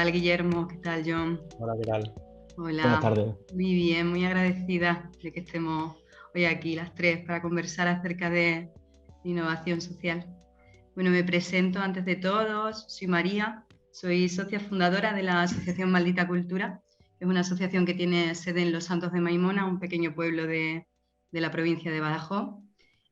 tal, Guillermo? ¿Qué tal, John? Hola, ¿qué tal? Buenas Hola, tardes. muy bien, muy agradecida de que estemos hoy aquí las tres para conversar acerca de innovación social. Bueno, me presento antes de todo, soy María, soy socia fundadora de la Asociación Maldita Cultura. Es una asociación que tiene sede en Los Santos de Maimona, un pequeño pueblo de la provincia de Badajoz.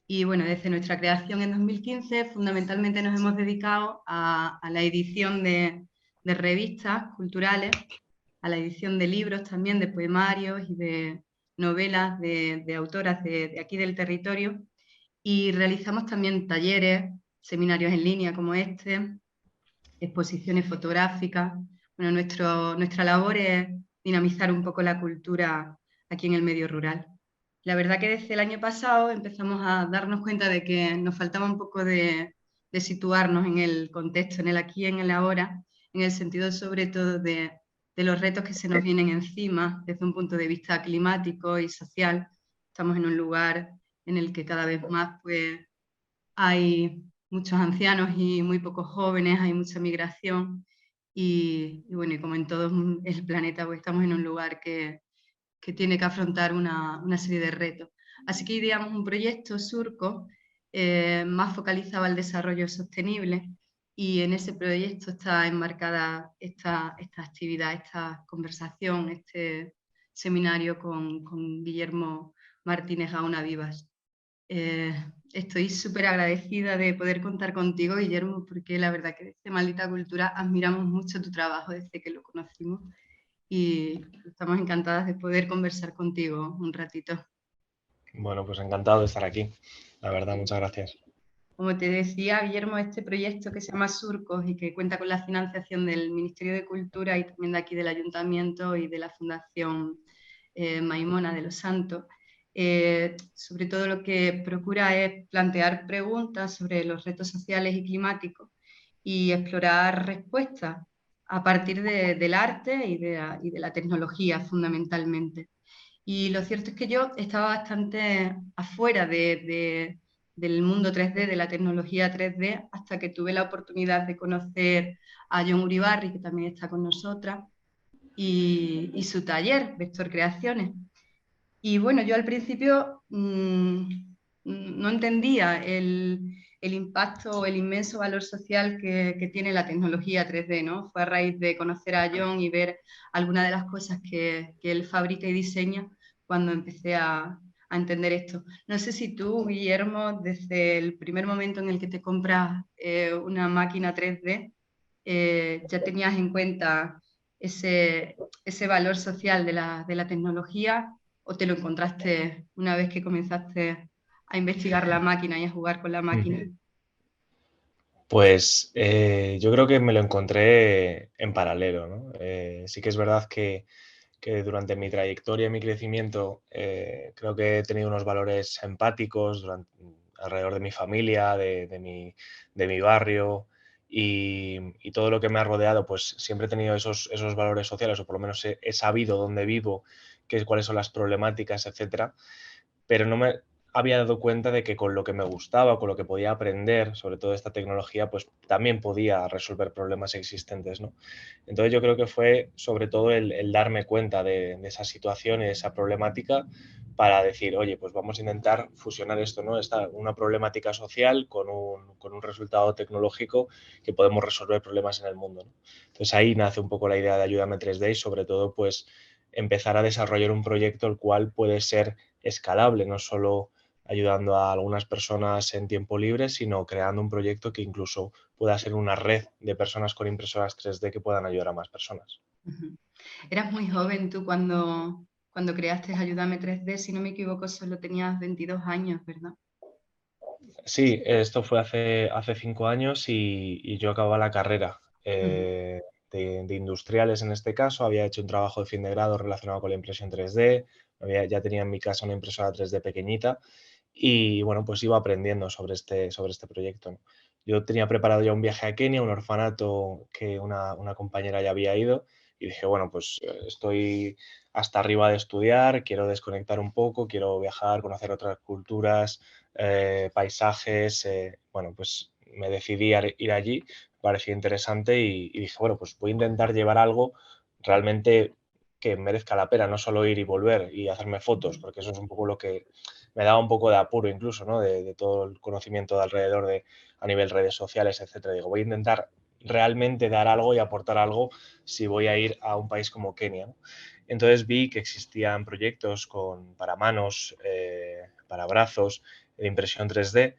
Y bueno, desde nuestra creación en 2015, fundamentalmente nos hemos dedicado a la edición de revistas culturales, a la edición de libros también, de poemarios y de novelas de autoras de aquí del territorio. Y realizamos también talleres, seminarios en línea como este, exposiciones fotográficas. Bueno, nuestra labor es dinamizar un poco la cultura aquí en el medio rural. La verdad que desde el año pasado empezamos a darnos cuenta de que nos faltaba un poco de situarnos en el contexto, en el aquí y en el ahora, en el sentido sobre todo de los retos que se nos vienen encima desde un punto de vista climático y social. Estamos en un lugar en el que cada vez más pues, hay muchos ancianos y muy pocos jóvenes, hay mucha migración y bueno, y como en todo el planeta, pues estamos en un lugar que tiene que afrontar una serie de retos. Así que ideamos un proyecto Surco más focalizado al desarrollo sostenible y en ese proyecto está enmarcada esta actividad, esta conversación, este seminario con Guillermo Martínez Gauna Vivas. Eh, Estoy súper agradecida de poder contar contigo, Guillermo, porque la verdad que desde Maldita Cultura admiramos mucho tu trabajo desde que lo conocimos y estamos encantadas de poder conversar contigo un ratito. Bueno, pues encantado de estar aquí. La verdad, muchas gracias. Como te decía, Guillermo, este proyecto que se llama Surcos y que cuenta con la financiación del Ministerio de Cultura y también de aquí del Ayuntamiento y de la Fundación Maimona de los Santos, sobre todo lo que procura es plantear preguntas sobre los retos sociales y climáticos y explorar respuestas a partir del arte y de la tecnología fundamentalmente. Y lo cierto es que yo estaba bastante afuera del mundo 3D, de la tecnología 3D, hasta que tuve la oportunidad de conocer a John Uribarri, que también está con nosotras, y su taller, Vector Creaciones. Y bueno, yo al principio no entendía el impacto o el inmenso valor social que tiene la tecnología 3D, ¿no? Fue a raíz de conocer a John y ver algunas de las cosas que él fabrica y diseña cuando empecé a entender esto. No sé si tú, Guillermo, desde el primer momento en el que te compras una máquina 3D, ya tenías en cuenta ese valor social de la tecnología o te lo encontraste una vez que comenzaste a investigar la máquina y a jugar con la máquina. Ujú. Pues yo creo que me lo encontré en paralelo, ¿no? Sí que es verdad que durante mi trayectoria y mi crecimiento creo que he tenido unos valores empáticos alrededor de mi familia, de mi barrio y todo lo que me ha rodeado, pues siempre he tenido esos valores sociales, o por lo menos he sabido dónde vivo, cuáles son las problemáticas, etcétera, pero no me había dado cuenta de que con lo que me gustaba, con lo que podía aprender, sobre todo esta tecnología, pues también podía resolver problemas existentes, ¿no? Entonces yo creo que fue sobre todo el darme cuenta de esa situación y de esa problemática para decir, oye, pues vamos a intentar fusionar esto, ¿no? Una problemática social con un resultado tecnológico que podemos resolver problemas en el mundo, ¿no? Entonces ahí nace un poco la idea de Ayúdame 3D y sobre todo pues empezar a desarrollar un proyecto el cual puede ser escalable, no solo ayudando a algunas personas en tiempo libre, sino creando un proyecto que incluso pueda ser una red de personas con impresoras 3D que puedan ayudar a más personas. Ujú. Eras muy joven tú cuando creaste Ayúdame 3D, si no me equivoco, solo tenías 22 años, ¿verdad? Sí, esto fue hace 5 años y yo acababa la carrera Ujú. de industriales en este caso. Había hecho un trabajo de fin de grado relacionado con la impresión 3D. Ya tenía en mi casa una impresora 3D pequeñita y bueno, pues iba aprendiendo sobre este proyecto, ¿no? Yo tenía preparado ya un viaje a Kenia, un orfanato que una compañera ya había ido y dije, bueno, pues estoy hasta arriba de estudiar, quiero desconectar un poco, quiero viajar, conocer otras culturas, paisajes. Bueno, pues me decidí a ir allí. parecía interesante y dije, bueno, pues voy a intentar llevar algo realmente que merezca la pena, no solo ir y volver y hacerme fotos, porque eso es un poco lo que me daba un poco de apuro incluso, ¿no? De todo el conocimiento de alrededor de a nivel redes sociales, etcétera. Digo, voy a intentar realmente dar algo y aportar algo si voy a ir a un país como Kenia, ¿no? Entonces vi que existían proyectos para manos, para brazos, de impresión 3D,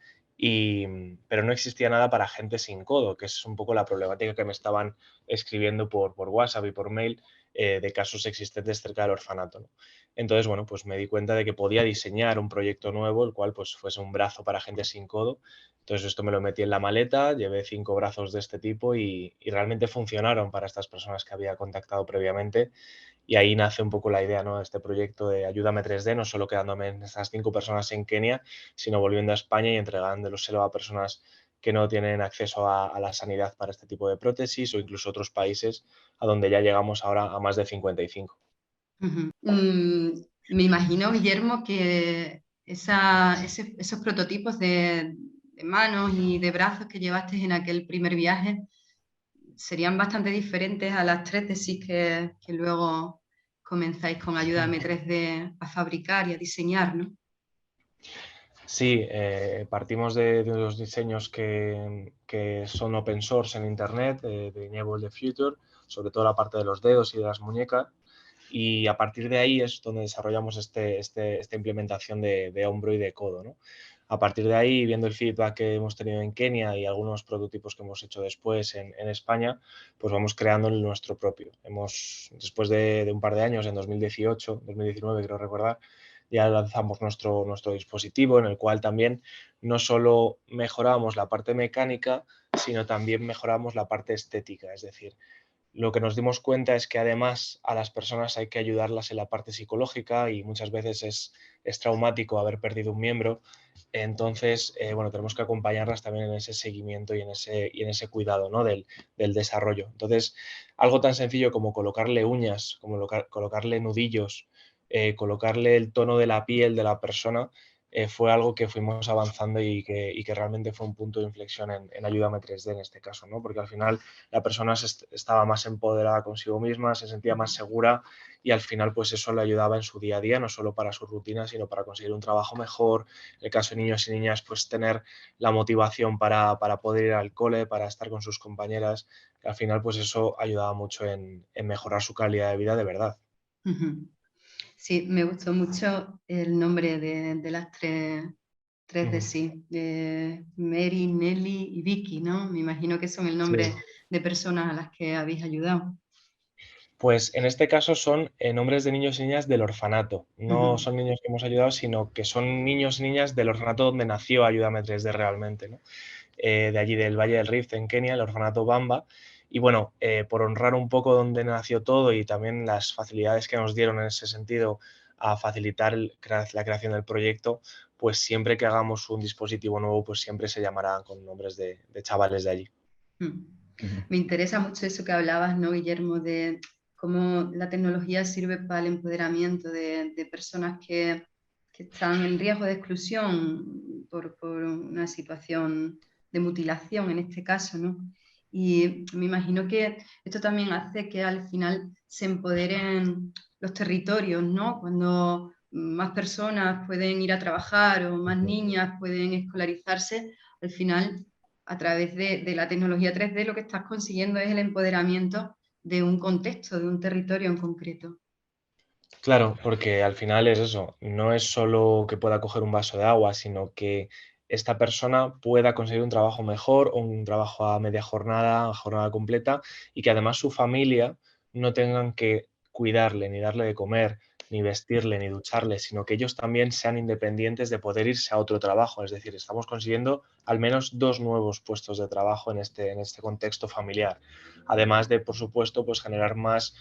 pero no existía nada para gente sin codo, que es un poco la problemática que me estaban escribiendo por WhatsApp y por mail, de casos existentes cerca del orfanato, ¿no? Entonces, bueno, pues me di cuenta de que podía diseñar un proyecto nuevo, el cual pues fuese un brazo para gente sin codo. Entonces esto me lo metí en la maleta, llevé 5 brazos de este tipo y realmente funcionaron para estas personas que había contactado previamente. Y ahí nace un poco la idea, ¿no? De este proyecto de Ayúdame 3D, no solo quedándome en esas 5 personas en Kenia, sino volviendo a España y entregándoselo a personas que no tienen acceso a la sanidad para este tipo de prótesis, o incluso otros países a donde ya llegamos ahora a más de 55. Ujú. Me imagino, Guillermo, que esos prototipos de manos y de brazos que llevaste en aquel primer viaje serían bastante diferentes a las 3D que luego comenzáis con Ayúdame 3D a fabricar y a diseñar, ¿no? Sí, partimos de los diseños que son open source en Internet, de Enable the Future, sobre todo la parte de los dedos y de las muñecas, y a partir de ahí es donde desarrollamos esta implementación de hombro y de codo, ¿no? A partir de ahí, viendo el feedback que hemos tenido en Kenia y algunos prototipos que hemos hecho después en España, pues vamos creando el nuestro propio. Después de un par de años, en 2018, 2019 creo recordar, ya lanzamos nuestro dispositivo, en el cual también no solo mejoramos la parte mecánica, sino también mejoramos la parte estética. Es decir, lo que nos dimos cuenta es que además a las personas hay que ayudarlas en la parte psicológica y muchas veces es traumático haber perdido un miembro. Entonces, bueno, tenemos que acompañarlas también en ese seguimiento y en ese cuidado, ¿no? del desarrollo. Entonces, algo tan sencillo como colocarle uñas, como colocarle nudillos, colocarle el tono de la piel de la persona, fue algo que fuimos avanzando y que realmente fue un punto de inflexión en Ayúdame 3D en este caso, ¿no? Porque al final la persona estaba más empoderada consigo misma, se sentía más segura y al final pues eso le ayudaba en su día a día, no solo para su rutina, sino para conseguir un trabajo mejor. En el caso de niños y niñas, pues tener la motivación para poder ir al cole, para estar con sus compañeras. Al final pues eso ayudaba mucho en mejorar su calidad de vida de verdad. Ujú. Sí, me gustó mucho el nombre de las tres de Ujú. sí, de Mary, Nelly y Vicky, ¿no? Me imagino que son el Sí. nombre de personas a las que habéis ayudado. Pues en este caso son nombres de niños y niñas del orfanato. No Ujú. son niños que hemos ayudado, sino que son niños y niñas del orfanato donde nació Ayúdame 3D realmente, ¿no? De allí del Valle del Rift en Kenia, el orfanato Bamba. Y bueno, por honrar un poco donde nació todo y también las facilidades que nos dieron en ese sentido a facilitar la creación del proyecto, pues siempre que hagamos un dispositivo nuevo, pues siempre se llamará con nombres de chavales de allí. Mm. Ujú. Me interesa mucho eso que hablabas, ¿no, Guillermo? De cómo la tecnología sirve para el empoderamiento de personas que están en riesgo de exclusión por una situación de mutilación, en este caso, ¿no? Y me imagino que esto también hace que al final se empoderen los territorios, ¿no? Cuando más personas pueden ir a trabajar o más niñas pueden escolarizarse, al final a través de la tecnología 3D lo que estás consiguiendo es el empoderamiento de un contexto, de un territorio en concreto. Claro, porque al final es eso, no es solo que pueda coger un vaso de agua, sino que esta persona pueda conseguir un trabajo mejor o un trabajo a media jornada, a jornada completa, y que además su familia no tengan que cuidarle, ni darle de comer, ni vestirle, ni ducharle, sino que ellos también sean independientes de poder irse a otro trabajo. Es decir, estamos consiguiendo al menos 2 nuevos puestos de trabajo en este contexto familiar. Además de, por supuesto, pues generar más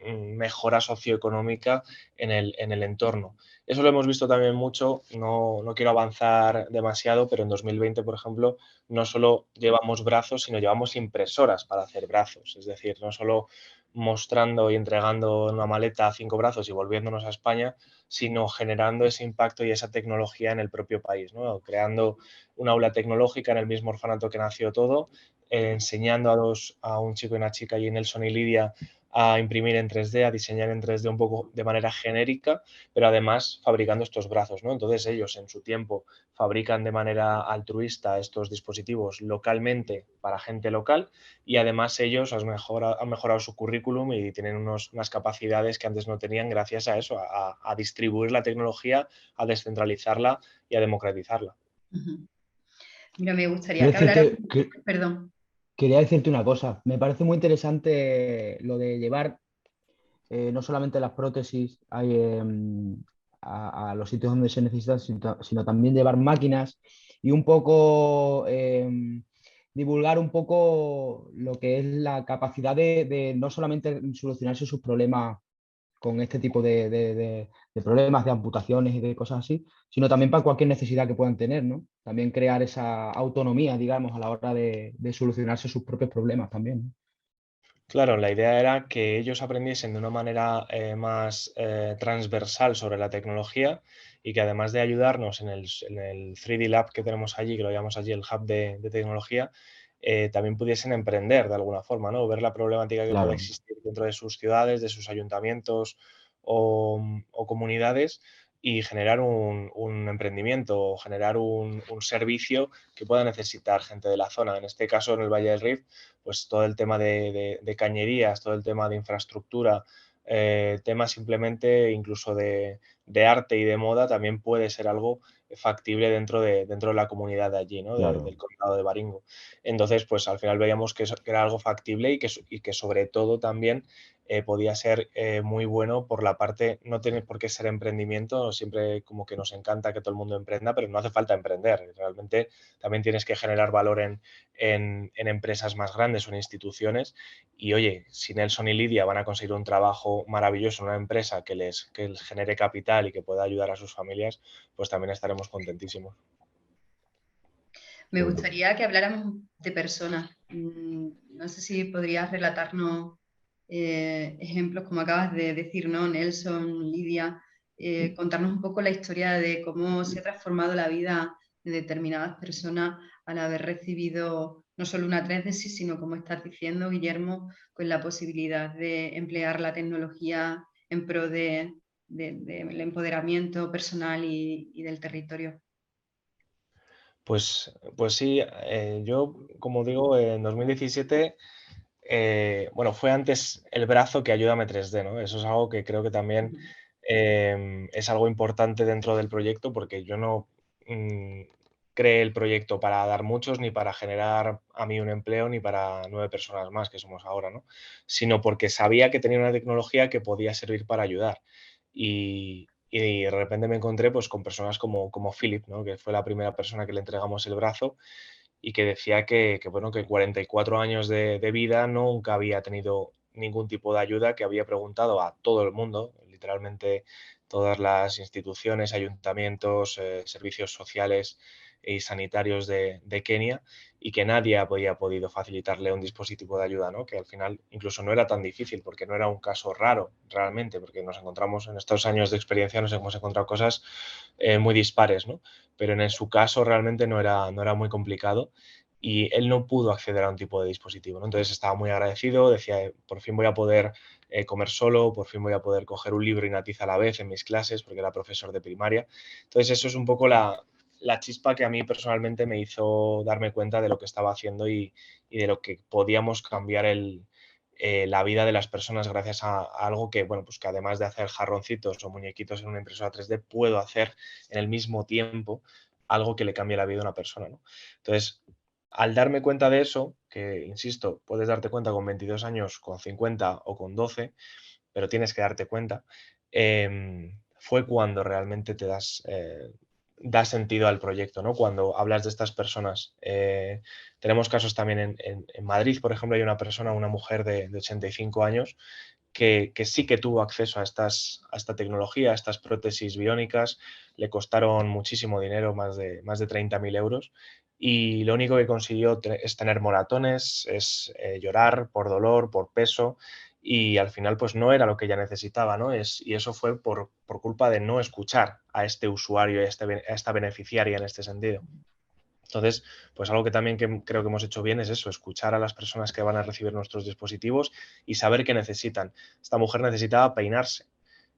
mejora socioeconómica en el entorno. Eso lo hemos visto también mucho, no quiero avanzar demasiado, pero en 2020, por ejemplo, no solo llevamos brazos, sino llevamos impresoras para hacer brazos. Es decir, no solo mostrando y entregando en una maleta 5 brazos y volviéndonos a España, sino generando ese impacto y esa tecnología en el propio país, ¿no? Creando un aula tecnológica en el mismo orfanato que nació todo, enseñando a un chico y una chica allí, Nelson y Lidia, a imprimir en 3D, a diseñar en 3D un poco de manera genérica, pero además fabricando estos brazos, ¿no? Entonces ellos en su tiempo fabrican de manera altruista estos dispositivos localmente para gente local y además ellos han mejorado su currículum y tienen unas capacidades que antes no tenían gracias a eso, a distribuir la tecnología, a descentralizarla y a democratizarla. Ujú. Mira, me gustaría Quiero que hablara. decirte, Perdón. quería decirte una cosa. Me parece muy interesante lo de llevar no solamente las prótesis a los sitios donde se necesitan, sino también llevar máquinas y un poco divulgar un poco lo que es la capacidad de no solamente solucionarse sus problemas con este tipo de problemas, de amputaciones y de cosas así, sino también para cualquier necesidad que puedan tener, ¿no? También crear esa autonomía, digamos, a la hora de solucionarse sus propios problemas también, ¿no? Claro, la idea era que ellos aprendiesen de una manera más transversal sobre la tecnología y que además de ayudarnos en el 3D Lab que tenemos allí, que lo llamamos allí el hub de tecnología, también pudiesen emprender de alguna forma, ¿no? Ver la problemática que puede Claro, existir dentro de sus ciudades, de sus ayuntamientos o comunidades y generar un emprendimiento o generar un servicio que pueda necesitar gente de la zona. En este caso, en el Valle del Rift, pues todo el tema de cañerías, todo el tema de infraestructura, temas simplemente incluso de arte y de moda también puede ser algo factible dentro de la comunidad de allí, ¿no? claro. Del condado de Baringo. Entonces, pues al final veíamos que era algo factible y que sobre todo también podía ser muy bueno por la parte, no tiene por qué ser emprendimiento, siempre como que nos encanta que todo el mundo emprenda, pero no hace falta emprender, realmente también tienes que generar valor en empresas más grandes o en instituciones. Y oye, si Nelson y Lidia van a conseguir un trabajo maravilloso en una empresa que les genere capital y que pueda ayudar a sus familias, pues también estaremos contentísimos. Me gustaría que habláramos de personas. No sé si podrías relatarnos ejemplos, como acabas de decir, ¿no? Nelson, Lidia, contarnos un poco la historia de cómo se ha transformado la vida de determinadas personas al haber recibido no solo una 3D, sino, como estás diciendo, Guillermo, con la posibilidad de emplear la tecnología en pro del empoderamiento personal y del territorio. Pues sí, yo, como digo, en 2017, bueno, fue antes el brazo que Ayúdame 3D, ¿no? Eso es algo que creo que también es algo importante dentro del proyecto porque yo no mm, creé el proyecto para dar muchos, ni para generar a mí un empleo, ni para 9 personas más que somos ahora, ¿no? Sino porque sabía que tenía una tecnología que podía servir para ayudar. Y de repente me encontré pues, con personas como Philip, ¿no? Que fue la primera persona que le entregamos el brazo y que decía bueno, que 44 años de vida nunca había tenido ningún tipo de ayuda, que había preguntado a todo el mundo, literalmente todas las instituciones, ayuntamientos, servicios sociales y sanitarios de Kenia, y que nadie había podido facilitarle un dispositivo de ayuda, ¿no? Que al final incluso no era tan difícil, porque no era un caso raro realmente, porque nos encontramos en estos años de experiencia, nos hemos encontrado cosas muy dispares, ¿no? Pero en su caso realmente no era muy complicado y él no pudo acceder a un tipo de dispositivo, ¿no? Entonces estaba muy agradecido, decía, por fin voy a poder comer solo, por fin voy a poder coger un libro y una tiza a la vez en mis clases, porque era profesor de primaria. Entonces eso es un poco la chispa que a mí personalmente me hizo darme cuenta de lo que estaba haciendo y de lo que podíamos cambiar la vida de las personas gracias a algo que, bueno, pues que además de hacer jarroncitos o muñequitos en una impresora 3D, puedo hacer en el mismo tiempo algo que le cambie la vida a una persona, ¿no? Entonces, al darme cuenta de eso, que insisto, puedes darte cuenta con 22 años, con 50 o con 12, pero tienes que darte cuenta, fue cuando realmente da sentido al proyecto, ¿no? Cuando hablas de estas personas. Tenemos casos también en Madrid, por ejemplo, hay una persona, una mujer de 85 años, que sí que tuvo acceso a esta tecnología, a estas prótesis biónicas, le costaron muchísimo dinero, más de 30.000 euros, y lo único que consiguió es tener moratones, es llorar por dolor, por peso, y al final pues no era lo que ella necesitaba, ¿no? Y eso fue por culpa de no escuchar a este usuario, a esta beneficiaria en este sentido. Entonces, pues algo que también creo que hemos hecho bien es eso, escuchar a las personas que van a recibir nuestros dispositivos y saber qué necesitan. Esta mujer necesitaba peinarse,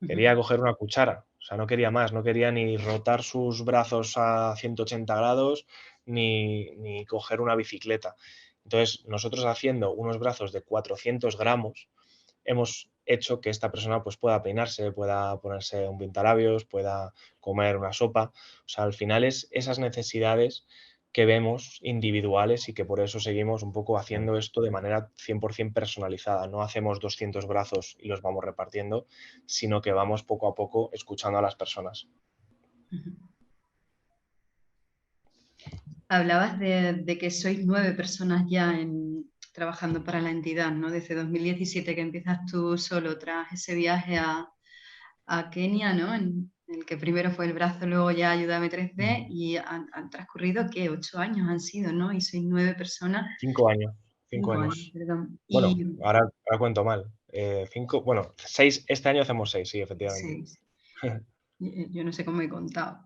quería coger una cuchara, o sea, no quería más, no quería ni rotar sus brazos a 180 grados ni coger una bicicleta. Entonces, nosotros haciendo unos brazos de 400 gramos, hemos hecho que esta persona pues, pueda peinarse, pueda ponerse un pintalabios, pueda comer una sopa. O sea, al final es esas necesidades que vemos individuales y que por eso seguimos un poco haciendo esto de manera 100% personalizada. No hacemos 200 brazos y los vamos repartiendo, sino que vamos poco a poco escuchando a las personas. Hablabas de que sois 9 personas ya trabajando para la entidad, ¿no? Desde 2017 que empiezas tú solo tras ese viaje a Kenia, ¿no? En el que primero fue el brazo, luego ya Ayúdame 3D y han transcurrido, ¿qué? 8 años han sido, ¿no? Y sois 9 personas. 5 años. 5 5 años, años. perdón. Bueno, Y ahora cuento mal. 5, bueno, 6, este año hacemos 6, sí, efectivamente. 6. Yo no sé cómo he contado.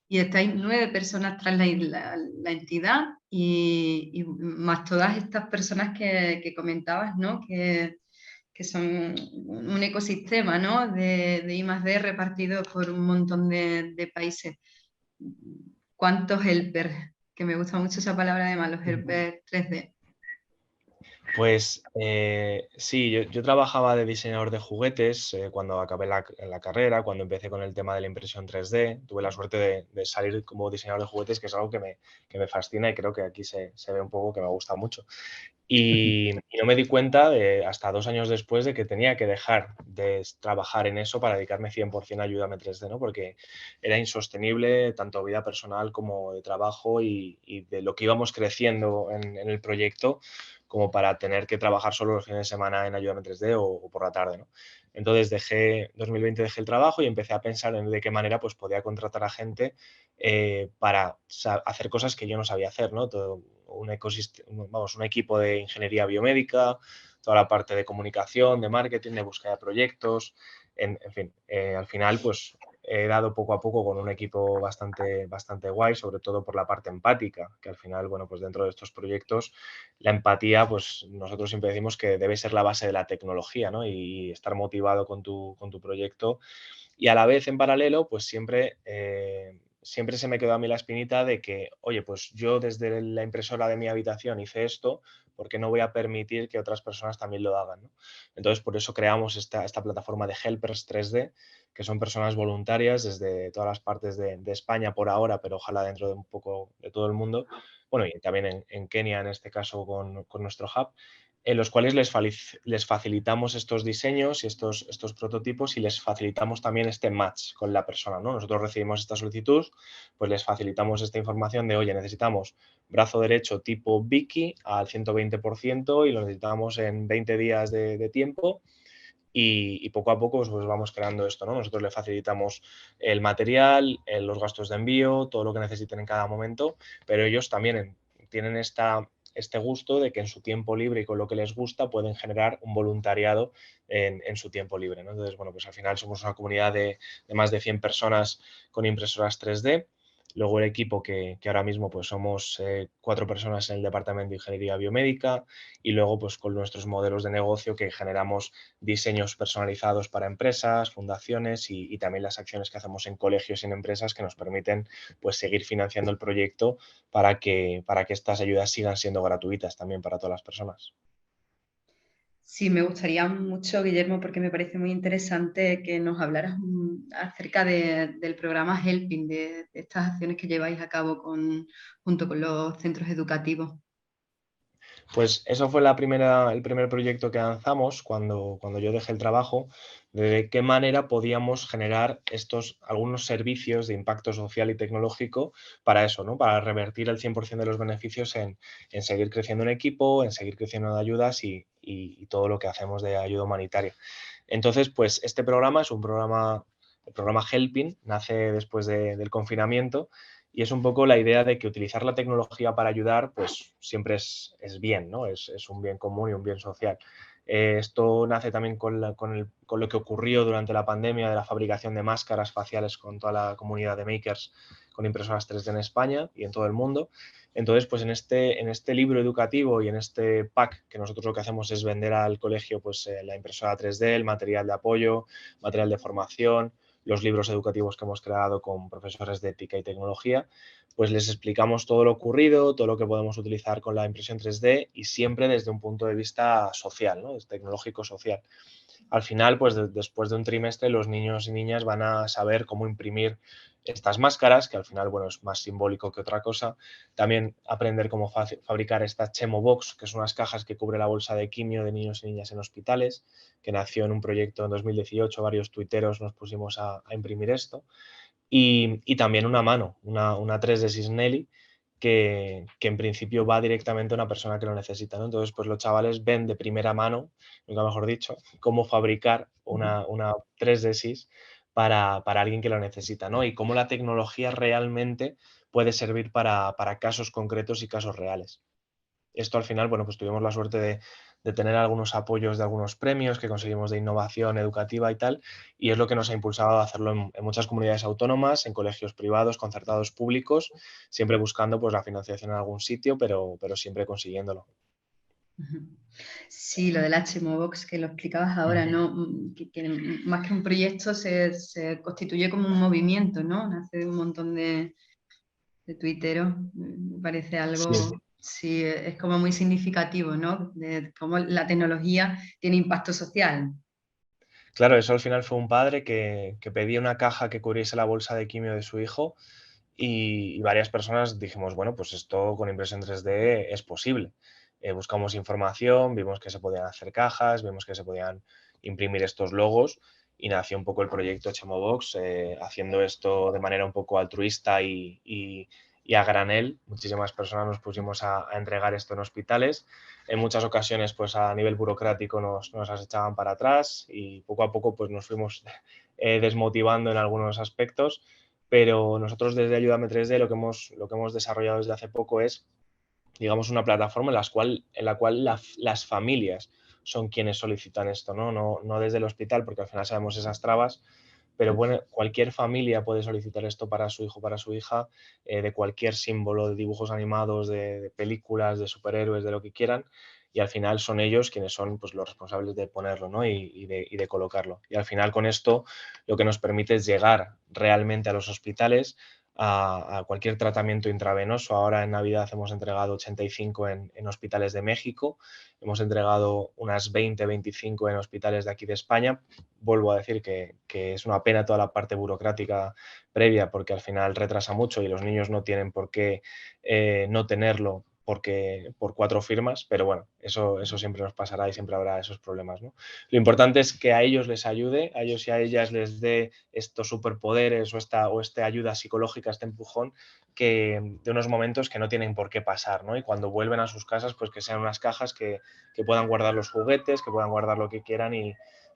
Y estáis 9 personas tras la entidad y más todas estas personas que comentabas, ¿no? Que son un ecosistema, ¿no? de I+D repartido por un montón de países. ¿Cuántos helpers? Que me gusta mucho esa palabra además, los helpers 3D. Pues sí, yo trabajaba de diseñador de juguetes cuando acabé la carrera, cuando empecé con el tema de la impresión 3D. Tuve la suerte de salir como diseñador de juguetes, que es algo que me fascina y creo que aquí se ve un poco que me gusta mucho. Y no me di cuenta hasta 2 años después de que tenía que dejar de trabajar en eso para dedicarme 100% a Ayúdame 3D, ¿no? Porque era insostenible tanto vida personal como de trabajo y de lo que íbamos creciendo en el proyecto como para tener que trabajar solo los fines de semana en Ayúdame 3D o por la tarde, ¿no? Entonces 2020 dejé el trabajo y empecé a pensar en de qué manera pues podía contratar a gente para hacer cosas que yo no sabía hacer, ¿no? Todo un ecosistema, vamos, un equipo de ingeniería biomédica, toda la parte de comunicación, de marketing, de búsqueda de proyectos, en fin, al final pues he dado poco a poco con un equipo bastante guay, sobre todo por la parte empática, que al final, bueno, pues dentro de estos proyectos, la empatía, pues nosotros siempre decimos que debe ser la base de la tecnología, ¿no? Y estar motivado con tu proyecto. Y a la vez, en paralelo, pues siempre se me quedó a mí la espinita de que, oye, pues yo desde la impresora de mi habitación hice esto, ¿por qué no voy a permitir que otras personas también lo hagan, ¿no? Entonces, por eso creamos esta plataforma de Helpers 3D, que son personas voluntarias desde todas las partes de España por ahora, pero ojalá dentro de un poco de todo el mundo. Bueno, y también en Kenia, en este caso, con nuestro hub, en los cuales les facilitamos estos diseños y estos prototipos y les facilitamos también este match con la persona, ¿no? Nosotros recibimos esta solicitud, pues les facilitamos esta información de, oye, necesitamos brazo derecho tipo Vicky al 120% y lo necesitamos en 20 días de tiempo y poco a poco pues vamos creando esto, ¿no? Nosotros le facilitamos el material, los gastos de envío, todo lo que necesiten en cada momento, pero ellos también tienen este gusto de que en su tiempo libre y con lo que les gusta pueden generar un voluntariado en su tiempo libre, ¿no? Entonces, bueno, pues al final somos una comunidad de más de 100 personas con impresoras 3D. Luego el equipo que ahora mismo pues somos 4 personas en el departamento de ingeniería biomédica y luego pues con nuestros modelos de negocio que generamos diseños personalizados para empresas, fundaciones y también las acciones que hacemos en colegios y en empresas que nos permiten pues seguir financiando el proyecto para que estas ayudas sigan siendo gratuitas también para todas las personas. Sí, me gustaría mucho, Guillermo, porque me parece muy interesante que nos hablaras acerca del programa Helping, de estas acciones que lleváis a cabo junto con los centros educativos. Pues eso fue el primer proyecto que lanzamos cuando yo dejé el trabajo, de qué manera podíamos generar algunos servicios de impacto social y tecnológico para eso, ¿no? Para revertir el 100% de los beneficios en seguir creciendo en equipo, en seguir creciendo de ayudas y todo lo que hacemos de ayuda humanitaria. Entonces, pues este programa es el programa Helping, nace después del confinamiento Y es un poco la idea de que utilizar la tecnología para ayudar, pues siempre es bien, ¿no? Es un bien común y un bien social. Esto nace también con lo que ocurrió durante la pandemia de la fabricación de máscaras faciales con toda la comunidad de makers con impresoras 3D en España y en todo el mundo. Entonces, pues en este libro educativo y en este pack que nosotros lo que hacemos es vender al colegio pues, la impresora 3D, el material de apoyo, material de formación, los libros educativos que hemos creado con profesores de ética y tecnología, pues les explicamos todo lo ocurrido, todo lo que podemos utilizar con la impresión 3D y siempre desde un punto de vista social, ¿no? Tecnológico-social. Al final, pues después de un trimestre, los niños y niñas van a saber cómo imprimir estas máscaras, que al final, bueno, es más simbólico que otra cosa. También aprender cómo fabricar esta Chemo Box, que son unas cajas que cubre la bolsa de quimio de niños y niñas en hospitales, que nació en un proyecto en 2018. Varios tuiteros nos pusimos a imprimir esto. Y también una mano, una 3D Sisnelli, que en principio va directamente a una persona que lo necesita, ¿no? Entonces, pues los chavales ven de primera mano, nunca mejor dicho, cómo fabricar una 3D Sis para alguien que lo necesita, ¿no? Y cómo la tecnología realmente puede servir para casos concretos y casos reales. Esto al final, bueno, pues tuvimos la suerte de tener algunos apoyos de algunos premios que conseguimos de innovación educativa y tal, y es lo que nos ha impulsado a hacerlo en muchas comunidades autónomas, en colegios privados, concertados públicos, siempre buscando pues la financiación en algún sitio, pero siempre consiguiéndolo. Sí, lo del HMObox que lo explicabas ahora, ¿no? Que más que un proyecto se constituye como un movimiento, ¿no? Nace de un montón de tuiteros. Me parece algo, Sí. sí, es como muy significativo, ¿no? De cómo la tecnología tiene impacto social. Claro, eso al final fue un padre que pedía una caja que cubriese la bolsa de quimio de su hijo y varias personas dijimos, bueno, pues esto con impresión 3D es posible. Buscamos información, vimos que se podían hacer cajas, vimos que se podían imprimir estos logos y nació un poco el proyecto Chemobox, haciendo esto de manera un poco altruista y a granel. Muchísimas personas nos pusimos a entregar esto en hospitales. En muchas ocasiones, pues a nivel burocrático nos las echaban para atrás y poco a poco pues nos fuimos desmotivando en algunos aspectos, pero nosotros desde Ayúdame 3D lo que hemos desarrollado desde hace poco es, digamos, una plataforma en la cual las familias son quienes solicitan esto, ¿no? No desde el hospital, porque al final sabemos esas trabas, pero bueno, cualquier familia puede solicitar esto para su hijo, para su hija, de cualquier símbolo, de dibujos animados, de películas, de superhéroes, de lo que quieran, y al final son ellos quienes son pues, los responsables de ponerlo, ¿no? Y de colocarlo. Y al final con esto lo que nos permite es llegar realmente a los hospitales, a cualquier tratamiento intravenoso. Ahora en Navidad hemos entregado 85 en hospitales de México, hemos entregado unas 20, 25 en hospitales de aquí de España. Vuelvo a decir que es una pena toda la parte burocrática previa porque al final retrasa mucho y los niños no tienen por qué no tenerlo por 4 firmas, pero bueno, eso siempre nos pasará y siempre habrá esos problemas, ¿no? Lo importante es que a ellos les ayude, a ellos y a ellas les dé estos superpoderes o esta ayuda psicológica, este empujón, de unos momentos que no tienen por qué pasar, ¿no? Y cuando vuelven a sus casas, pues que sean unas cajas que puedan guardar los juguetes, que puedan guardar lo que quieran y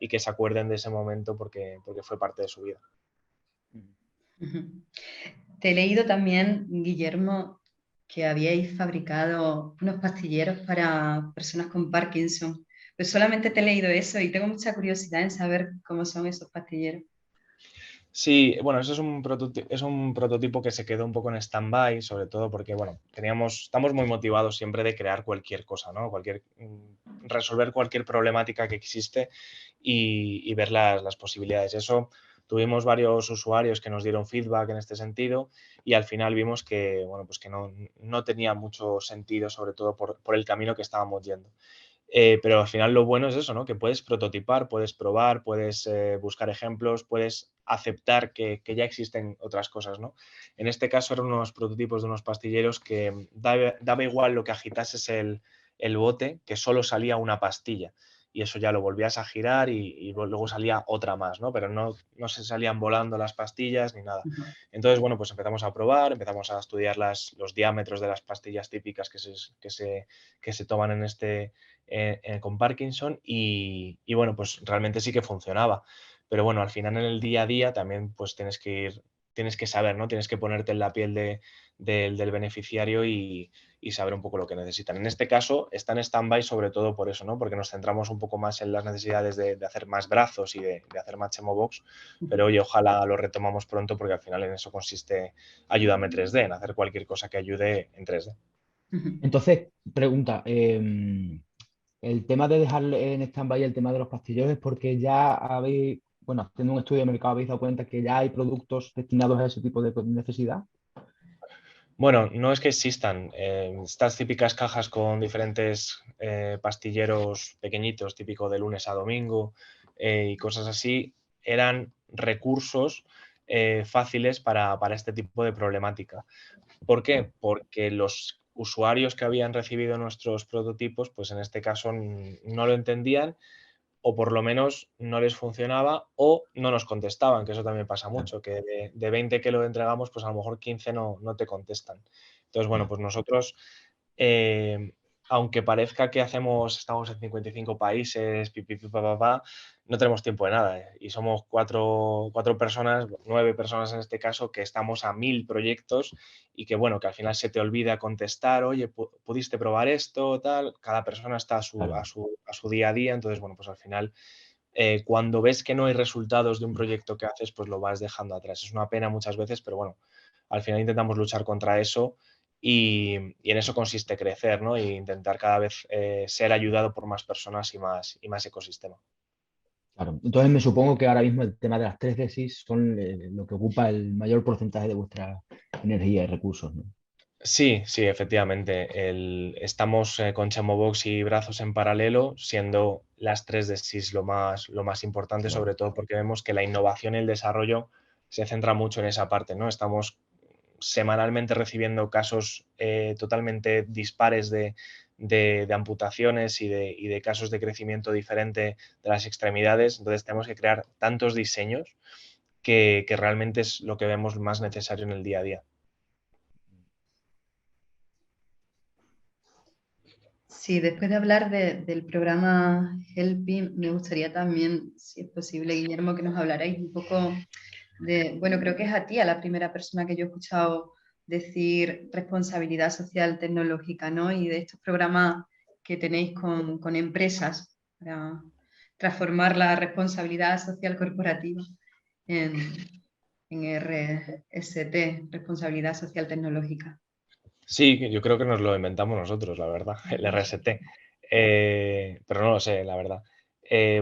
que se acuerden de ese momento porque fue parte de su vida. Te he leído también, Guillermo, que habíais fabricado unos pastilleros para personas con Parkinson. Pues solamente te he leído eso y tengo mucha curiosidad en saber cómo son esos pastilleros. Sí, bueno, eso es un prototipo que se quedó un poco en stand-by, sobre todo porque, bueno, estamos muy motivados siempre de crear cualquier cosa, ¿no? Resolver cualquier problemática que existe y ver las posibilidades. Eso, tuvimos varios usuarios que nos dieron feedback en este sentido y al final vimos que, bueno, pues que no tenía mucho sentido, sobre todo por el camino que estábamos yendo. Pero al final lo bueno es eso, ¿no? Que puedes prototipar, puedes probar, puedes buscar ejemplos, puedes aceptar que ya existen otras cosas, ¿no? En este caso eran unos prototipos de unos pastilleros que daba igual lo que agitases el bote, que solo salía una pastilla. Y eso ya lo volvías a girar y luego salía otra más, ¿no? Pero no se salían volando las pastillas ni nada. Entonces, bueno, pues empezamos a probar, empezamos a estudiar los diámetros de las pastillas típicas que se toman con Parkinson y bueno, pues realmente sí que funcionaba. Pero bueno, al final en el día a día también pues tienes que ir tienes que saber, ¿no? Tienes que ponerte en la piel del beneficiario y saber un poco lo que necesitan. En este caso está en stand-by sobre todo por eso, ¿no? Porque nos centramos un poco más en las necesidades de hacer más brazos y de hacer más Chemobox, pero oye, ojalá lo retomamos pronto porque al final en eso consiste Ayúdame 3D, en hacer cualquier cosa que ayude en 3D. Entonces, pregunta, el tema de dejar en stand-by el tema de los pastilleros es porque ya habéis, bueno, haciendo un estudio de mercado habéis dado cuenta que ya hay productos destinados a ese tipo de necesidad. Bueno, no es que existan estas típicas cajas con diferentes pastilleros pequeñitos, típico de lunes a domingo y cosas así, eran recursos fáciles para este tipo de problemática. ¿Por qué? Porque los usuarios que habían recibido nuestros prototipos, pues en este caso no lo entendían o por lo menos no les funcionaba o no nos contestaban, que eso también pasa mucho, que de 20 que lo entregamos, pues a lo mejor 15 no te contestan. Entonces, bueno, pues nosotros, eh, aunque parezca que estamos en 55 países, no tenemos tiempo de nada. Y somos cuatro personas, 9 personas en este caso, que estamos a 1000 proyectos y que, bueno, que al final se te olvida contestar, oye, ¿pudiste probar esto? Tal. Cada persona está a su día a día. Entonces, bueno, pues al final, cuando ves que no hay resultados de un proyecto que haces, pues lo vas dejando atrás. Es una pena muchas veces, pero bueno, al final intentamos luchar contra eso y en eso consiste crecer, ¿no? E intentar cada vez ser ayudado por más personas y más ecosistema. Claro. Entonces me supongo que ahora mismo el tema de las 3D son lo que ocupa el mayor porcentaje de vuestra energía y recursos, ¿no? Sí, sí, efectivamente. Estamos con Chemobox y Brazos en paralelo, siendo las 3D lo más importante, Claro. sobre todo porque vemos que la innovación y el desarrollo se centra mucho en esa parte, ¿no? Estamos semanalmente recibiendo casos totalmente dispares de amputaciones y de casos de crecimiento diferente de las extremidades. Entonces tenemos que crear tantos diseños que realmente es lo que vemos más necesario en el día a día. Sí, después de hablar del programa Helping, me gustaría también, si es posible, Guillermo, que nos hablarais un poco bueno, creo que es a ti, a la primera persona que yo he escuchado decir responsabilidad social tecnológica, ¿no? Y de estos programas que tenéis con empresas para transformar la responsabilidad social corporativa en RST, responsabilidad social tecnológica. Sí, yo creo que nos lo inventamos nosotros, la verdad, el RST. Pero no lo sé, la verdad.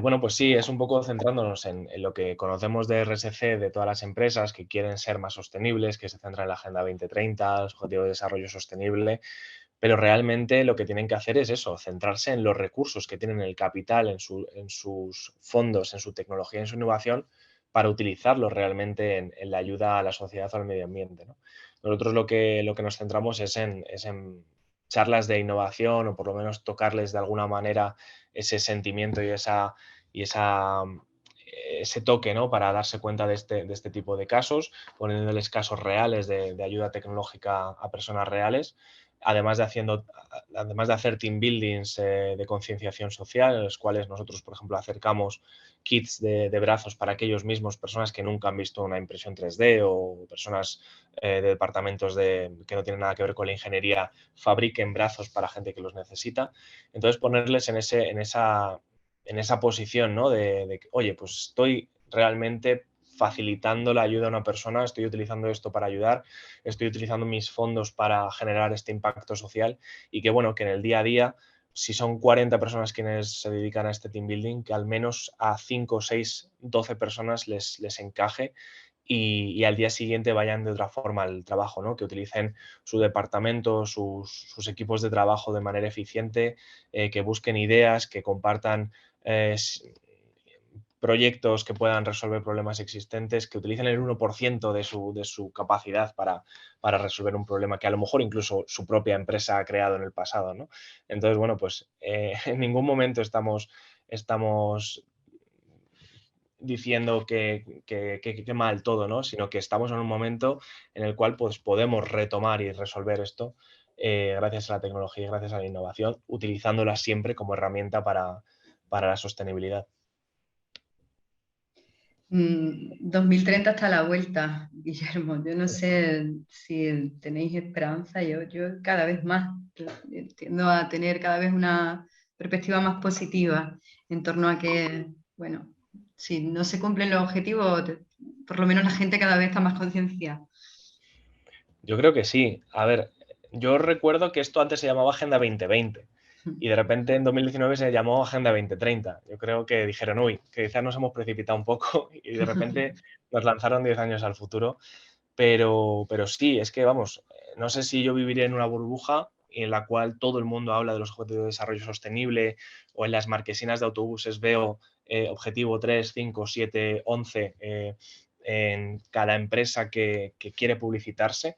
Bueno, pues sí, es un poco centrándonos en lo que conocemos de RSC de todas las empresas que quieren ser más sostenibles, que se centran en la Agenda 2030, los Objetivos de Desarrollo Sostenible, pero realmente lo que tienen que hacer es eso, centrarse en los recursos que tienen el capital, en sus fondos, en su tecnología, en su innovación, para utilizarlos realmente en la ayuda a la sociedad o al medio ambiente, ¿no? Nosotros lo que nos centramos es en charlas de innovación o por lo menos tocarles de alguna manera ese sentimiento ese toque, ¿no? Para darse cuenta de este tipo de casos, poniéndoles casos reales de ayuda tecnológica a personas reales, además de hacer team buildings de concienciación social, en los cuales nosotros, por ejemplo, acercamos kits de brazos para aquellos mismos, personas que nunca han visto una impresión 3D o personas de departamentos que no tienen nada que ver con la ingeniería, fabriquen brazos para gente que los necesita. Entonces, ponerles en esa posición, ¿no? De que, oye, pues estoy realmente facilitando la ayuda a una persona, estoy utilizando esto para ayudar, estoy utilizando mis fondos para generar este impacto social y que, bueno, que en el día a día, si son 40 personas quienes se dedican a este team building, que al menos a 5, 6, 12 personas les encaje y al día siguiente vayan de otra forma al trabajo, ¿no? Que utilicen su departamento, sus equipos de trabajo de manera eficiente, que busquen ideas, que compartan proyectos que puedan resolver problemas existentes, que utilicen el 1% de su capacidad para resolver un problema que a lo mejor incluso su propia empresa ha creado en el pasado, ¿no? Entonces, bueno, pues en ningún momento estamos diciendo que mal todo, ¿no? Sino que estamos en un momento en el cual pues, podemos retomar y resolver esto gracias a la tecnología y gracias a la innovación, utilizándola siempre como herramienta para la sostenibilidad. 2030 está a la vuelta, Guillermo. Yo no sé si tenéis esperanza. Yo cada vez más tiendo a tener cada vez una perspectiva más positiva en torno a que, bueno, si no se cumplen los objetivos, por lo menos la gente cada vez está más concienciada. Yo creo que sí. A ver, yo recuerdo que esto antes se llamaba Agenda 2020 y de repente en 2019 se llamó Agenda 2030. Yo creo que dijeron, uy, que quizás nos hemos precipitado un poco y de repente nos lanzaron 10 años al futuro. Pero sí, es que vamos, no sé si yo viviría en una burbuja en la cual todo el mundo habla de los objetivos de desarrollo sostenible o en las marquesinas de autobuses veo objetivo 3, 5, 7, 11 en cada empresa que quiere publicitarse.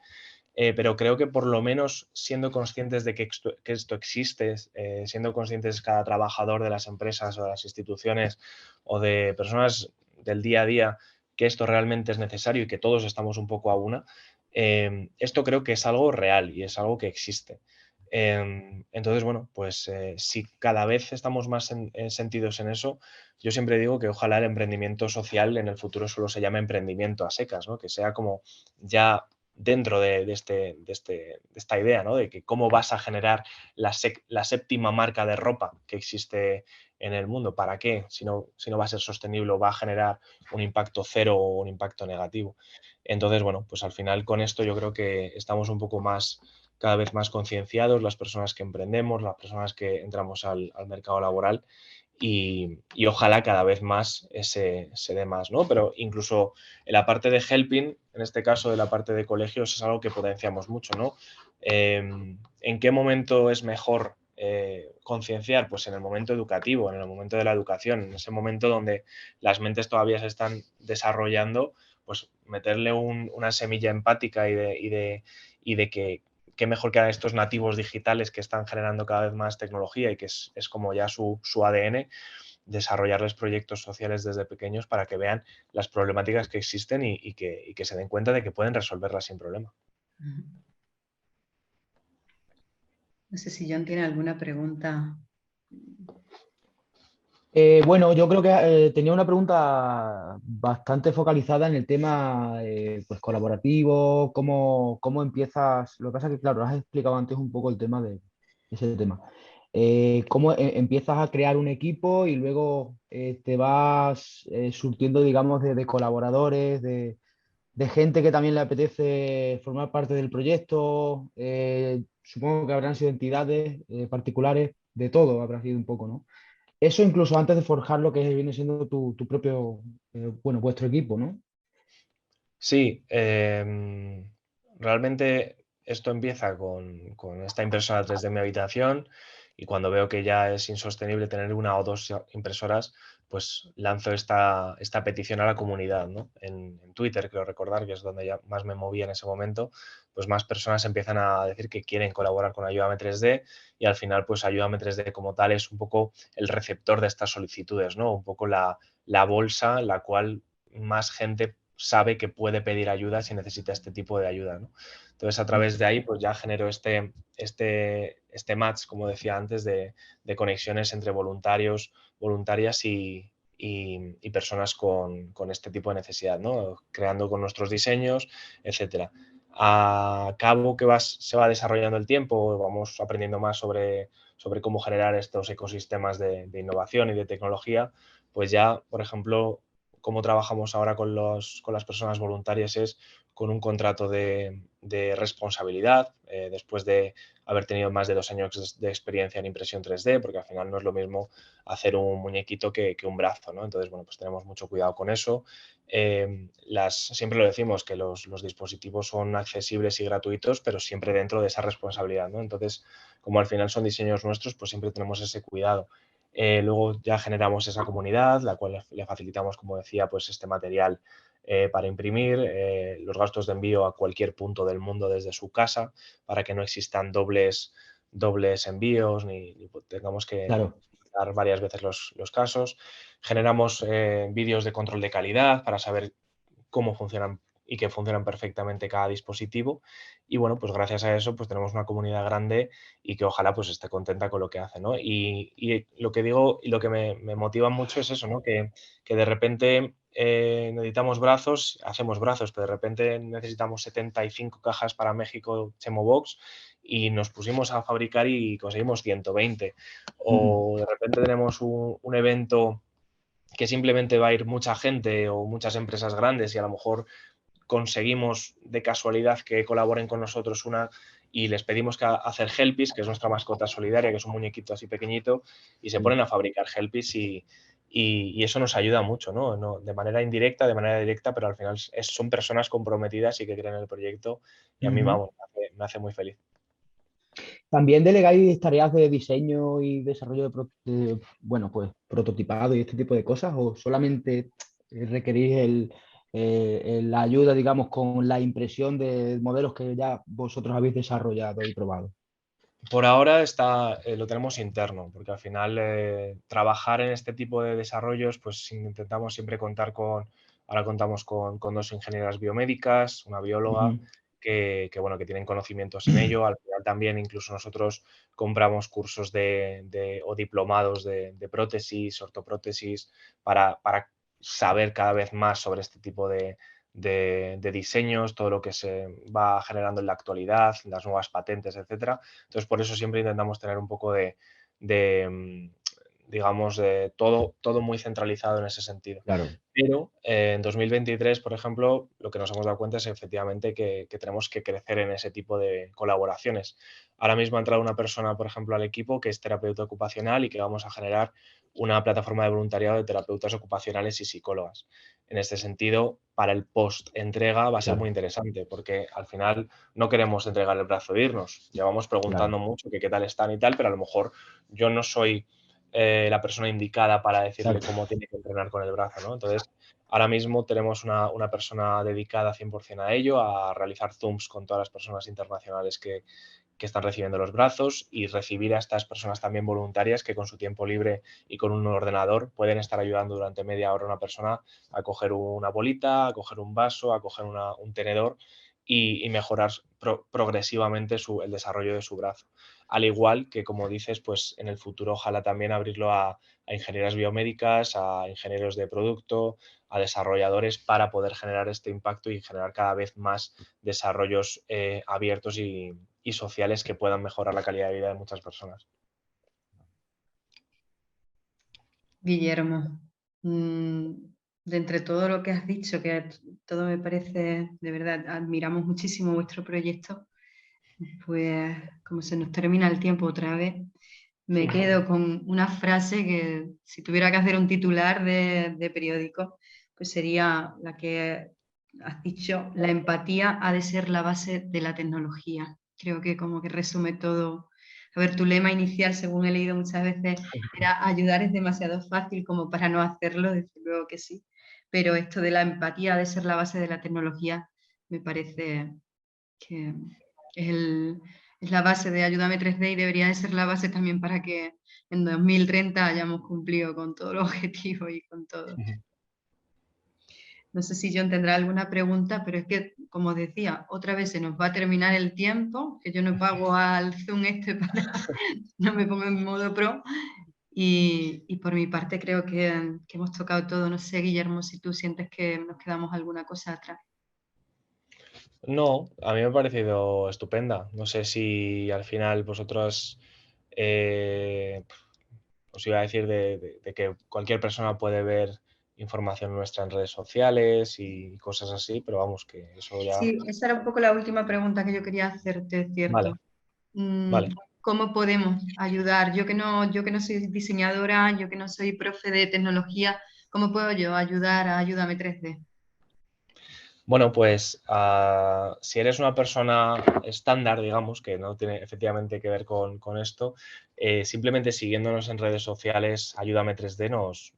Pero creo que por lo menos siendo conscientes de que esto existe, siendo conscientes cada trabajador de las empresas o de las instituciones o de personas del día a día que esto realmente es necesario y que todos estamos un poco a una, esto creo que es algo real y es algo que existe. Entonces, bueno, pues si cada vez estamos más sentidos en eso, yo siempre digo que ojalá el emprendimiento social en el futuro solo se llame emprendimiento a secas, ¿no? Que sea como ya dentro de esta idea, ¿no? De que cómo vas a generar la séptima marca de ropa que existe en el mundo. ¿Para qué? Si no va a ser sostenible o va a generar un impacto cero o un impacto negativo. Entonces, bueno, pues al final con esto yo creo que estamos un poco más, cada vez más concienciados, las personas que emprendemos, las personas que entramos al mercado laboral y ojalá cada vez más se dé más, ¿no? Pero incluso en la parte de helping, en este caso de la parte de colegios, es algo que potenciamos mucho, ¿no? ¿En qué momento es mejor concienciar? Pues en el momento educativo, en el momento de la educación, en ese momento donde las mentes todavía se están desarrollando, pues meterle una semilla empática y de que qué mejor que a estos nativos digitales que están generando cada vez más tecnología y que es como ya su ADN, desarrollarles proyectos sociales desde pequeños para que vean las problemáticas que existen y que se den cuenta de que pueden resolverlas sin problema. No sé si John tiene alguna pregunta. Bueno, yo creo que tenía una pregunta bastante focalizada en el tema pues colaborativo, cómo empiezas. Lo que pasa es que, claro, has explicado antes un poco el tema de ese tema. Cómo empiezas a crear un equipo y luego te vas surtiendo, digamos, de colaboradores, de gente que también le apetece formar parte del proyecto. Supongo que habrán sido entidades particulares, de todo habrá sido un poco, ¿no? Eso incluso antes de forjar lo que viene siendo tu propio, bueno, vuestro equipo, ¿no? Sí, realmente esto empieza con esta impresora 3D en mi habitación y cuando veo que ya es insostenible tener una o dos impresoras, pues lanzo esta petición a la comunidad, ¿no? En Twitter, creo recordar, que es donde ya más me movía en ese momento, pues más personas empiezan a decir que quieren colaborar con Ayúdame 3D y al final, pues Ayúdame 3D como tal es un poco el receptor de estas solicitudes, ¿no? Un poco la bolsa en la cual más gente sabe que puede pedir ayuda si necesita este tipo de ayuda, ¿no? Entonces, a través de ahí, pues ya genero este match, como decía antes, de conexiones entre voluntarios, voluntarias y personas con este tipo de necesidad, ¿no? Creando con nuestros diseños, etcétera. A cabo que se va desarrollando el tiempo, vamos aprendiendo más sobre cómo generar estos ecosistemas de innovación y de tecnología, pues ya, por ejemplo, cómo trabajamos ahora con las personas voluntarias es con un contrato de responsabilidad, después de haber tenido más de 2 años de experiencia en impresión 3D, porque al final no es lo mismo hacer un muñequito que un brazo, ¿no? Entonces, bueno, pues tenemos mucho cuidado con eso. Siempre lo decimos, que los dispositivos son accesibles y gratuitos, pero siempre dentro de esa responsabilidad, ¿no? Entonces, como al final son diseños nuestros, pues siempre tenemos ese cuidado. Luego ya generamos esa comunidad, la cual le facilitamos, como decía, pues este material para imprimir, los gastos de envío a cualquier punto del mundo desde su casa, para que no existan dobles envíos ni tengamos que Claro. dar varias veces los casos. Generamos vídeos de control de calidad para saber cómo funcionan y que funcionan perfectamente cada dispositivo. Y bueno, pues gracias a eso pues tenemos una comunidad grande y que ojalá pues esté contenta con lo que hace, ¿no? Y lo que digo y lo que me motiva mucho es eso, ¿no? Que de repente necesitamos brazos, hacemos brazos, pero de repente necesitamos 75 cajas para México Chemobox y nos pusimos a fabricar y conseguimos 120. O de repente tenemos un evento que simplemente va a ir mucha gente o muchas empresas grandes y a lo mejor conseguimos de casualidad que colaboren con nosotros una y les pedimos que hacer Helpis, que es nuestra mascota solidaria, que es un muñequito así pequeñito, y se ponen a fabricar Helpis y eso nos ayuda mucho, ¿no? De manera indirecta, de manera directa, pero al final son personas comprometidas y que creen en el proyecto y a mí, vamos, me hace muy feliz. ¿También delegáis tareas de diseño y desarrollo bueno, pues prototipado y este tipo de cosas? ¿O solamente requerís la ayuda, digamos, con la impresión de modelos que ya vosotros habéis desarrollado y probado? Por ahora lo tenemos interno, porque al final trabajar en este tipo de desarrollos, pues intentamos siempre ahora contamos con 2 ingenieras biomédicas, una bióloga, bueno, que tienen conocimientos en ello. Al final también incluso nosotros compramos cursos o diplomados de prótesis, ortoprótesis, para saber cada vez más sobre este tipo de diseños, todo lo que se va generando en la actualidad, las nuevas patentes, etcétera. Entonces, por eso siempre intentamos tener un poco digamos, de todo muy centralizado en ese sentido. Claro. Pero en 2023, por ejemplo, lo que nos hemos dado cuenta es efectivamente que tenemos que crecer en ese tipo de colaboraciones. Ahora mismo ha entrado una persona, por ejemplo, al equipo que es terapeuta ocupacional y que vamos a generar una plataforma de voluntariado de terapeutas ocupacionales y psicólogas. En este sentido, para el post-entrega va a ser muy interesante porque al final no queremos entregar el brazo e irnos. Llevamos preguntando mucho que qué tal están y tal, pero a lo mejor yo no soy la persona indicada para decirle cómo tiene que entrenar con el brazo, ¿no? Entonces, ahora mismo tenemos una persona dedicada 100% a ello, a realizar Zooms con todas las personas internacionales que están recibiendo los brazos y recibir a estas personas también voluntarias que con su tiempo libre y con un ordenador pueden estar ayudando durante media hora a una persona a coger una bolita, a coger un vaso, a coger un tenedor y mejorar progresivamente el desarrollo de su brazo. Al igual que, como dices, pues en el futuro ojalá también abrirlo a ingenieras biomédicas, a ingenieros de producto, a desarrolladores para poder generar este impacto y generar cada vez más desarrollos abiertos y sociales que puedan mejorar la calidad de vida de muchas personas. Guillermo, de entre todo lo que has dicho, que todo me parece, de verdad, admiramos muchísimo vuestro proyecto, pues como se nos termina el tiempo otra vez, me quedo con una frase que si tuviera que hacer un titular de periódico, pues sería la que has dicho: la empatía ha de ser la base de la tecnología. Creo que como que resume todo. A ver, tu lema inicial, según he leído muchas veces, era ayudar es demasiado fácil como para no hacerlo, desde luego que sí. Pero esto de la empatía ha de ser la base de la tecnología me parece que es la base de Ayúdame 3D y debería de ser la base también para que en 2030 hayamos cumplido con todos los objetivos y con todo. No sé si John tendrá alguna pregunta, pero es que, como decía, otra vez se nos va a terminar el tiempo, que yo no pago al Zoom no me pongo en modo pro. Y por mi parte creo que hemos tocado todo. No sé, Guillermo, si tú sientes que nos quedamos alguna cosa atrás. No, a mí me ha parecido estupenda. No sé si al final vosotros os iba a decir de que cualquier persona puede ver información nuestra en redes sociales y cosas así, pero vamos, que eso ya... Sí, esa era un poco la última pregunta que yo quería hacerte, Vale, ¿cierto? vale. ¿Cómo podemos ayudar? Yo que no soy diseñadora, yo que no soy profe de tecnología, ¿cómo puedo yo ayudar a Ayúdame 3D? Bueno, pues si eres una persona estándar, digamos, que no tiene efectivamente que ver con esto, simplemente siguiéndonos en redes sociales, Ayúdame 3D nos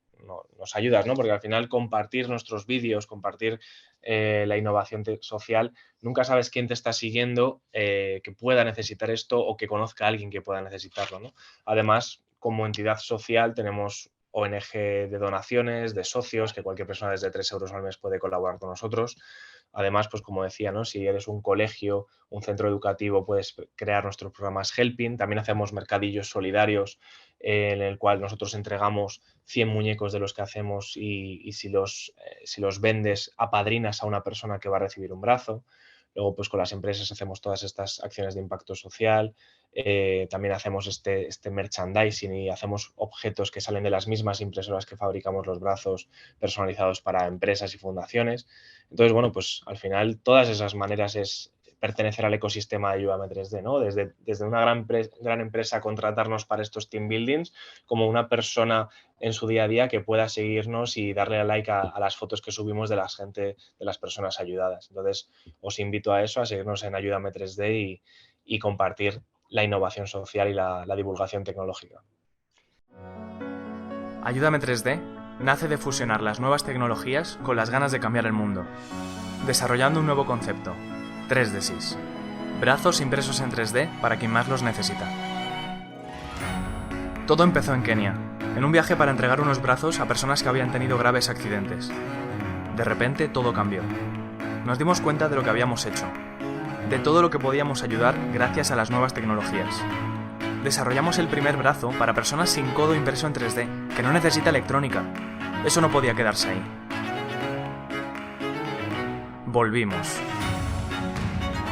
ayudas, ¿no? Porque al final compartir nuestros vídeos, compartir la innovación social, nunca sabes quién te está siguiendo que pueda necesitar esto o que conozca a alguien que pueda necesitarlo, ¿no? Además, como entidad social tenemos ONG de donaciones, de socios, que cualquier persona desde 3 euros al mes puede colaborar con nosotros. Además, pues como decía, ¿no? Si eres un colegio, un centro educativo, puedes crear nuestros programas Helping. También hacemos mercadillos solidarios en el cual nosotros entregamos 100 muñecos de los que hacemos y si los vendes, apadrinas a una persona que va a recibir un brazo. Luego, pues con las empresas hacemos todas estas acciones de impacto social. También hacemos este merchandising y hacemos objetos que salen de las mismas impresoras que fabricamos los brazos personalizados para empresas y fundaciones. Entonces, bueno, pues al final todas esas maneras es pertenecer al ecosistema de Ayúdame 3D, ¿no? Desde una gran empresa contratarnos para estos team buildings, como una persona en su día a día que pueda seguirnos y darle a like a las fotos que subimos de la gente, de las personas ayudadas. Entonces, os invito a eso, a seguirnos en Ayúdame 3D y compartir la innovación social y la divulgación tecnológica. Ayúdame 3D nace de fusionar las nuevas tecnologías con las ganas de cambiar el mundo, desarrollando un nuevo concepto, 3DSIS, brazos impresos en 3D para quien más los necesita. Todo empezó en Kenia, en un viaje para entregar unos brazos a personas que habían tenido graves accidentes. De repente todo cambió. Nos dimos cuenta de lo que habíamos hecho, de todo lo que podíamos ayudar gracias a las nuevas tecnologías. Desarrollamos el primer brazo para personas sin codo impreso en 3D, que no necesita electrónica. Eso no podía quedarse ahí. Volvimos.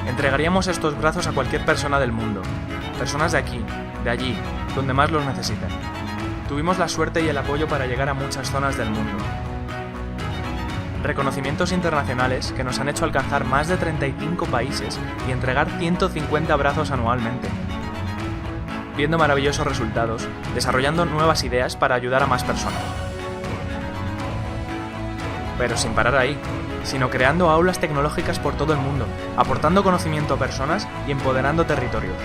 Entregaríamos estos brazos a cualquier persona del mundo, personas de aquí, de allí, donde más los necesiten. Tuvimos la suerte y el apoyo para llegar a muchas zonas del mundo. Reconocimientos internacionales que nos han hecho alcanzar más de 35 países y entregar 150 brazos anualmente. Viendo maravillosos resultados, desarrollando nuevas ideas para ayudar a más personas. Pero sin parar ahí, sino creando aulas tecnológicas por todo el mundo, aportando conocimiento a personas y empoderando territorios.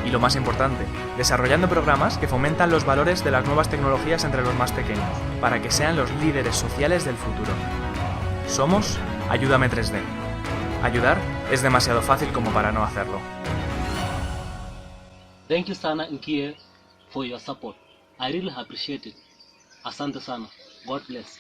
Y lo más importante, desarrollando programas que fomentan los valores de las nuevas tecnologías entre los más pequeños, para que sean los líderes sociales del futuro. Somos Ayúdame 3D. Ayudar es demasiado fácil como para no hacerlo. Thank you sana Nkie for your support. I really appreciate it. Asante sana. God bless.